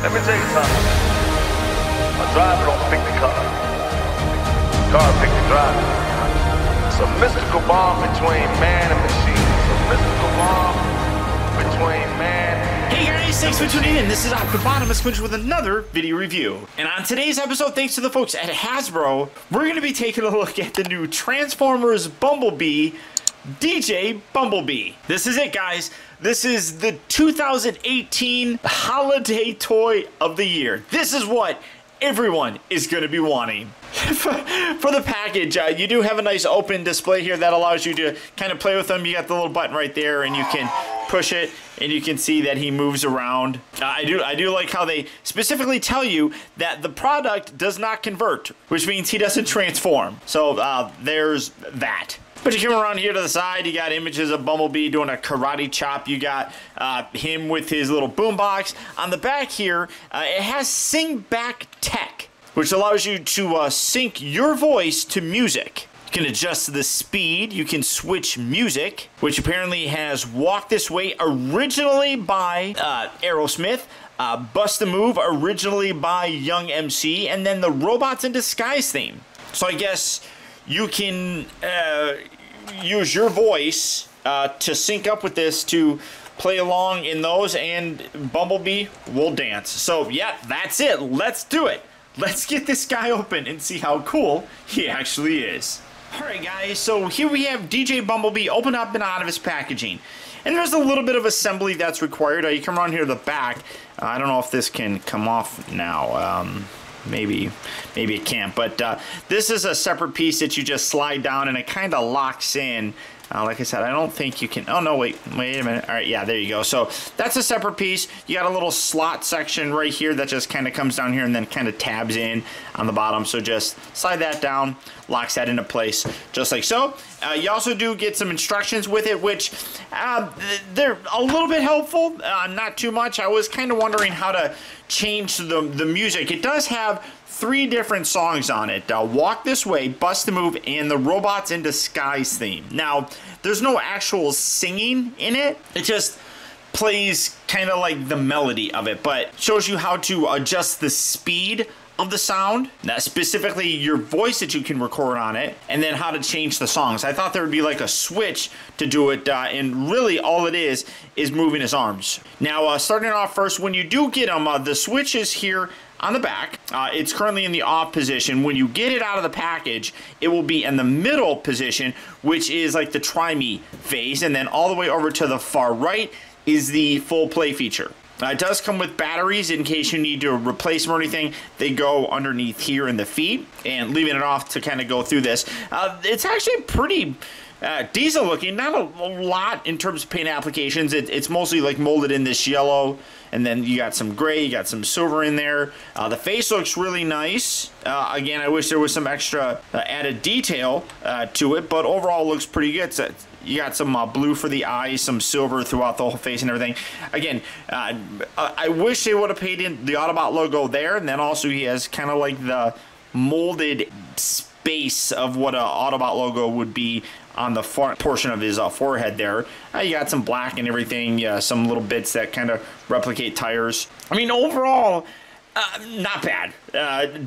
Let me tell you something. A driver don't pick the car. Car pick the driver. It's a mystical bond between man and machine. It's a mystical bond between man. Hey guys, thanks for tuning in. This is Optibotimus with another video review. And on today's episode, thanks to the folks at Hasbro, we're going to be taking a look at the new Transformers Bumblebee, DJ Bumblebee. This is it, guys. This is the 2018 holiday toy of the year. This is what everyone is going to be wanting. For the package, you do have a nice open display here that allows you to kind of play with them. You got the little button right there, and you can push it, and you can see that he moves around. I do like how they specifically tell you that the product does not convert, which means he doesn't transform. So there's that. But you come around here to the side, you got images of Bumblebee doing a karate chop. You got him with his little boombox. On the back here, it has Sing Back Tech, which allows you to sync your voice to music. You can adjust the speed. You can switch music, which apparently has Walk This Way, originally by Aerosmith. Bust a Move, originally by Young MC. And then the Robots in Disguise theme. So I guess you can use your voice to sync up with this to play along in those, and Bumblebee will dance. So yeah, that's it. Let's do it. Let's get this guy open and see how cool he actually is. Alright guys, so here we have DJ Bumblebee open up and out of his packaging. And there's a little bit of assembly that's required. You come around here to the back. I don't know if this can come off now. Maybe it can't, but this is a separate piece that you just slide down and it kind of locks in. Like I said, I don't think you can. Oh no, wait a minute. All right, yeah, there you go. So that's a separate piece. You got a little slot section right here that just kind of comes down here and then kind of tabs in on the bottom. So just slide that down, locks that into place just like so. You also do get some instructions with it, which they're a little bit helpful, not too much. I was kind of wondering how to change the music. It does have 3 different songs on it. Walk This Way, Bust a Move, and the Robots in Disguise theme. Now, there's no actual singing in it. It just plays kind of like the melody of it, but shows you how to adjust the speed of the sound, specifically your voice that you can record on it, and then how to change the songs. I thought there would be like a switch to do it, and really all it is moving his arms. Now, starting off first, when you do get them, the switch is here on the back. It's currently in the off position. When you get it out of the package, it will be in the middle position, which is like the try me phase, and then all the way over to the far right is the full play feature. It does come with batteries in case you need to replace them or anything. They go underneath here in the feet, and leaving it off to kind of go through this. It's actually pretty decent looking, not a lot in terms of paint applications. It's mostly like molded in this yellow, and then you got some gray, you got some silver in there. The face looks really nice. Again, I wish there was some extra added detail to it, but overall it looks pretty good. So you got some blue for the eyes, some silver throughout the whole face and everything. Again, I wish they would have paid in the Autobot logo there, and then also he has kind of like the molded space of what an Autobot logo would be on the front portion of his forehead there. You got some black and everything, some little bits that kind of replicate tires. I mean, overall, not bad.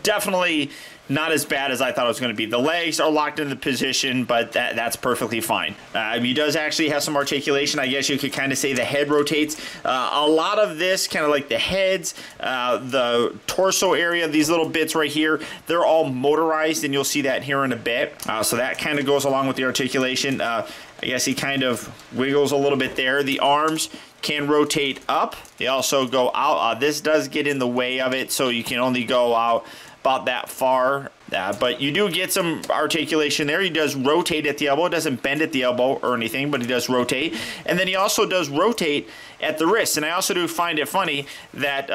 Definitely not as bad as I thought it was going to be. The legs are locked in the position, but that's perfectly fine. He does actually have some articulation. I guess you could kind of say the head rotates. A lot of this, kind of like the heads, the torso area, these little bits right here, they're all motorized, and you'll see that here in a bit. So that kind of goes along with the articulation. I guess he kind of wiggles a little bit there. The arms can rotate up. They also go out. This does get in the way of it, so you can only go out about that far, but you do get some articulation there. He does rotate at the elbow. It doesn't bend at the elbow or anything, but he does rotate. And then he also does rotate at the wrist. And I also do find it funny that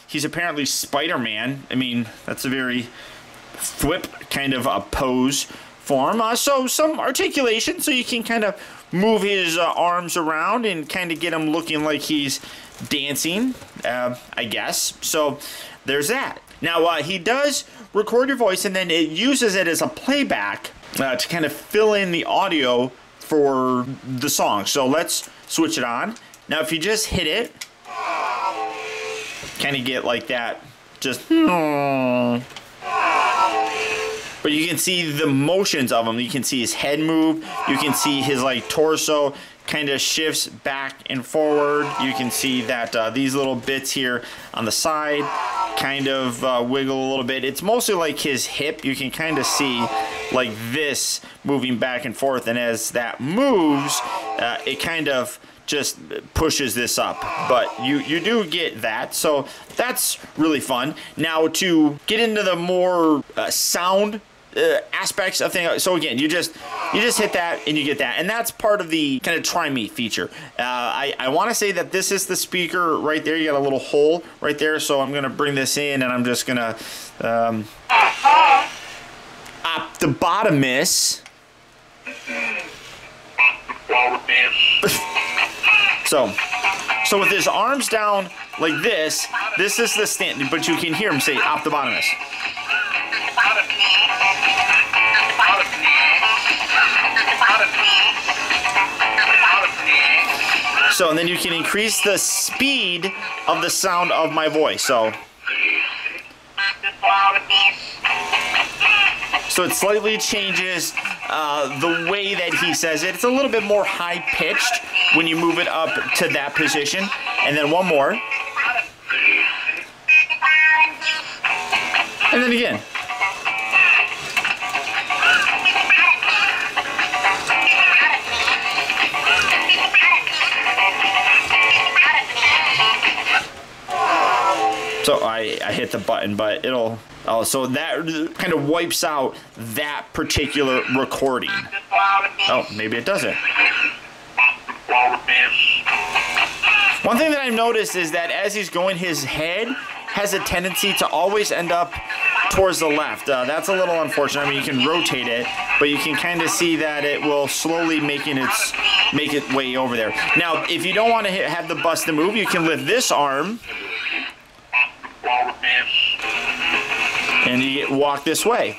he's apparently Spider-Man. I mean, that's a very flip kind of a pose for him. So some articulation, so you can kind of move his arms around and kind of get him looking like he's dancing, I guess. So there's that. Now, he does record your voice, and then it uses it as a playback to kind of fill in the audio for the song. So let's switch it on. Now, if you just hit it, kind of get like that, just. But you can see the motions of him. You can see his head move. You can see his like torso kind of shifts back and forward. You can see that these little bits here on the side kind of wiggle a little bit. It's mostly like his hip. You can kind of see like this moving back and forth, and as that moves, it kind of just pushes this up. But you do get that, so that's really fun. Now to get into the more sound aspects of things. So again, you just hit that and you get that, and that's part of the kind of try me feature. I want to say that this is the speaker right there. You got a little hole right there, so I'm gonna bring this in and I'm just gonna Optibotimus. So with his arms down like this is the stand, but you can hear him say Optibotimus. So, and then you can increase the speed of the sound of my voice. So it slightly changes the way that he says it. It's a little bit more high-pitched when you move it up to that position. And then one more. And then again. So I hit the button, but it'll... Oh, so that kind of wipes out that particular recording. Oh, maybe it doesn't. One thing that I've noticed is that as he's going, his head has a tendency to always end up towards the left. That's a little unfortunate. I mean, you can rotate it, but you can kind of see that it will slowly make its way over there. Now, if you don't want to have the bus to move, you can lift this arm. And you walk this way.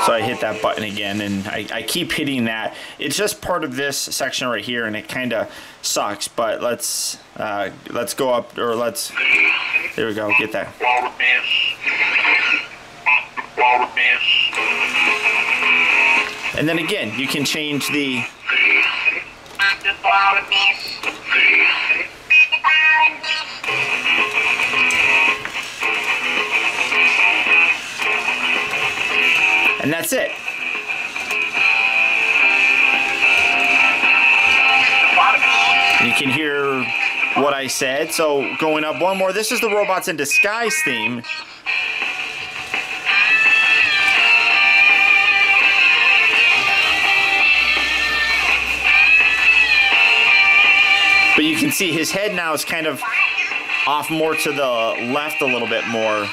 So I hit that button again, and I keep hitting that. It's just part of this section right here, and it kind of sucks. But let's go up, or let's. There we go. Get that. And then again, you can change the. And that's it. You can hear what I said. So going up one more, this is the Robots in Disguise theme. But you can see his head now is kind of off more to the left a little bit more.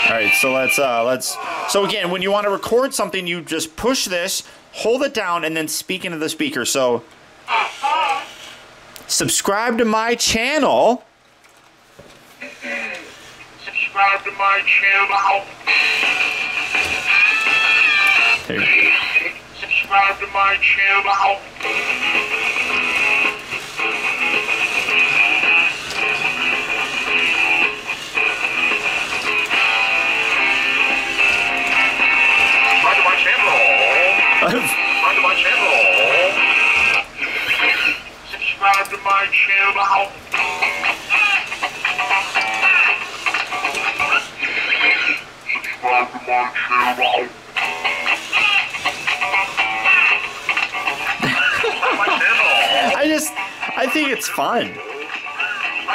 All right, so let's. So again, when you want to record something, you just push this, hold it down, and then speak into the speaker. So subscribe to my channel. Subscribe to my channel. There you go. Subscribe to my channel. Subscribe to my channel. Subscribe to my channel. Subscribe to my channel. I think it's fun. Subscribe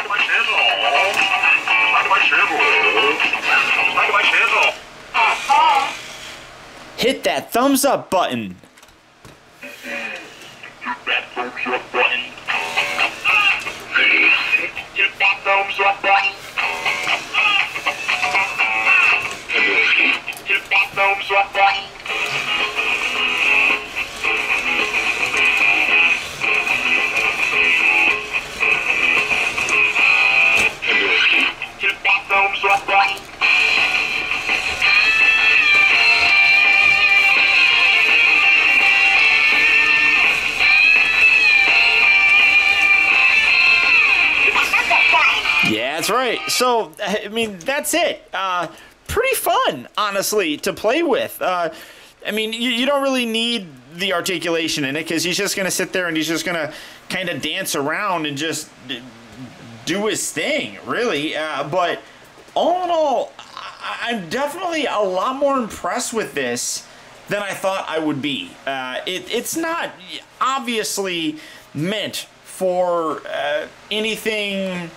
to my channel. Subscribe to my channel. Subscribe to my channel. Hit that thumbs up button. Hit that thumbs up button. Hit that thumbs up button. Hit that thumbs up button. Hit that thumbs up button. right, so, I mean, that's it. Pretty fun, honestly, to play with. I mean, you don't really need the articulation in it, because he's just going to sit there and he's just going to kind of dance around and just do his thing, really. But all in all, I'm definitely a lot more impressed with this than I thought I would be. It's not obviously meant for anything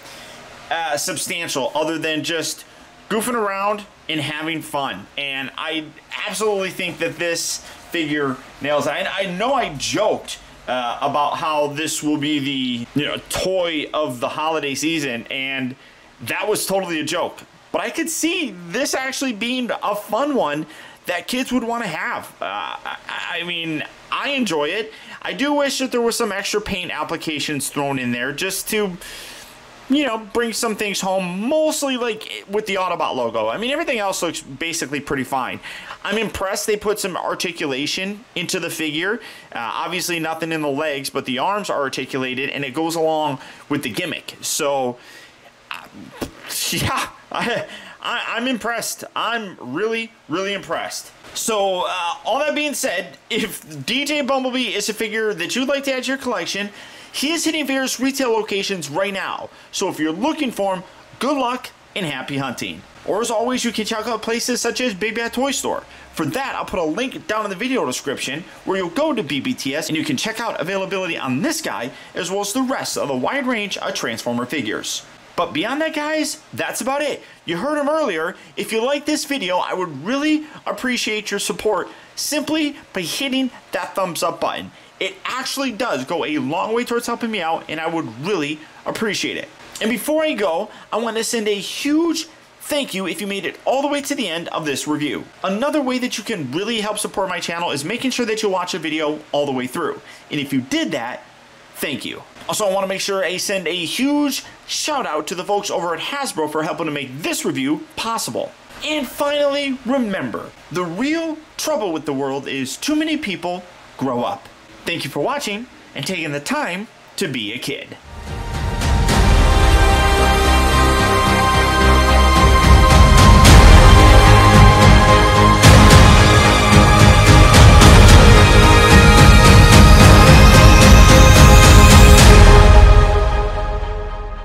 substantial other than just goofing around and having fun. And I absolutely think that this figure nails it. I know I joked about how this will be the toy of the holiday season, and that was totally a joke. But I could see this actually being a fun one that kids would want to have. I mean, I enjoy it. I do wish that there was some extra paint applications thrown in there just to, bring some things home, mostly like with the Autobot logo. I mean, everything else looks basically pretty fine. I'm impressed they put some articulation into the figure. Obviously nothing in the legs, but the arms are articulated and it goes along with the gimmick. So, yeah, I'm impressed. I'm really, really impressed. So, all that being said, if DJ Bumblebee is a figure that you'd like to add to your collection, he is hitting various retail locations right now. So if you're looking for him, good luck and happy hunting. Or as always, you can check out places such as Big Bad Toy Store. For that, I'll put a link down in the video description where you'll go to BBTS and you can check out availability on this guy as well as the rest of the wide range of Transformer figures. But beyond that, guys, that's about it. You heard him earlier. If you like this video, I would really appreciate your support simply by hitting that thumbs up button. It actually does go a long way towards helping me out, and I would really appreciate it. And before I go, I want to send a huge thank you if you made it all the way to the end of this review. Another way that you can really help support my channel is making sure that you watch a video all the way through. And if you did that, thank you. Also, I want to make sure I send a huge shout out to the folks over at Hasbro for helping to make this review possible. And finally, remember, the real trouble with the world is too many people grow up. Thank you for watching and taking the time to be a kid.